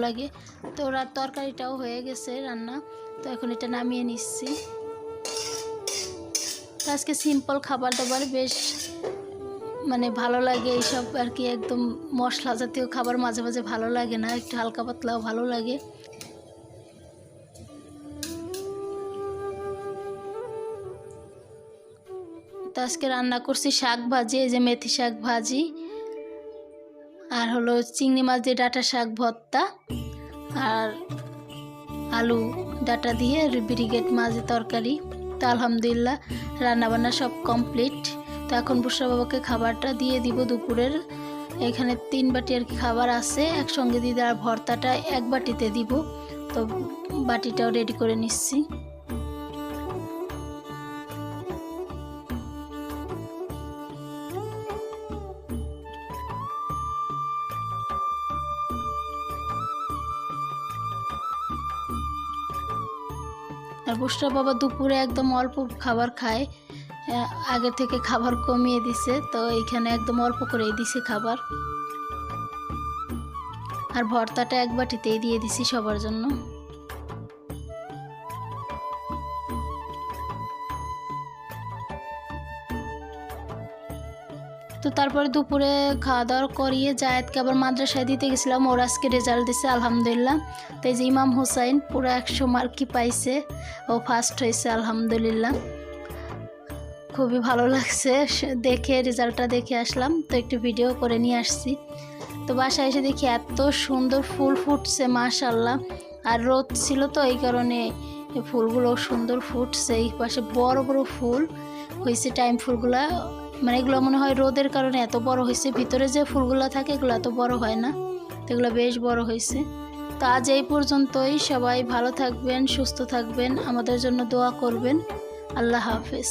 লাগে। তো ওরা তরকারিটাও হয়ে গেছে রান্না, তো এখন এটা নামিয়ে নিচ্ছি। তো আজকে সিম্পল খাবার দাবার বেশ মানে ভালো লাগে এইসব আর কি, একদম মশলা জাতীয় খাবার মাঝে মাঝে ভালো লাগে না, একটু হালকা পাতলাও ভালো লাগে। তো আজকে রান্না করছি শাক ভাজি, এই যে মেথি শাক ভাজি, আর হলো চিংড়ি মাছ দিয়ে ডাঁটা শাক ভর্তা, আর আলু ডাঁটা দিয়ে ব্রিগেড মাছের তরকারি। তো আলহামদুলিল্লাহ রান্নাবান্না সব কমপ্লিট। তো এখন বুশরা বাবাকে খাবারটা দিয়ে দিব দুপুরের। এখানে 3 বাটি আর কি খাবার আছে, একসঙ্গে দিয়ে আর ভর্তাটা 1 বাটিতে দিব। তো বাটিটাও রেডি করে নিচ্ছি। আর বুশরা বাবা দুপুরে একদম অল্প খাবার খায়, আগে থেকে খাবার কমিয়ে দিছে, তো এইখানে একদম অল্প করেই দিছে খাবার। আর ভর্তাটা 1 বাটিতেই দিয়ে দিছি সবার জন্য। তো তারপরে দুপুরে খাওয়া দাওয়া করিয়ে জায়েদকে আবার মাদ্রাসায় দিতে গেছিলাম, ওর আজকে রেজাল্ট দিছে আলহামদুলিল্লাহ। তো এই যে ইমাম হোসাইন পুরো 100 মার্কই পাইছে, ও ফার্স্ট হয়েছে আলহামদুলিল্লাহ। খুবই ভালো লাগছে দেখে, রেজাল্টটা দেখে আসলাম, তো একটু ভিডিও করে নিয়ে আসছি। তো বাসায় এসে দেখি এত সুন্দর ফুল ফুটছে মাশাআল্লাহ, আর রোদ ছিল তো এই কারণে ফুলগুলো সুন্দর ফুটছে। এই পাশে বড় বড় ফুল হয়েছে, টাইম ফুলগুলা, মানে এগুলো মনে হয় রোদের কারণে এত বড় হয়েছে, ভিতরে যে ফুলগুলো থাকে এগুলো এত বড় হয় না, তো এগুলো বেশ বড় হয়েছে। তো আজ এই পর্যন্তই, সবাই ভালো থাকবেন, সুস্থ থাকবেন, আমাদের জন্য দোয়া করবেন। আল্লাহ হাফেজ।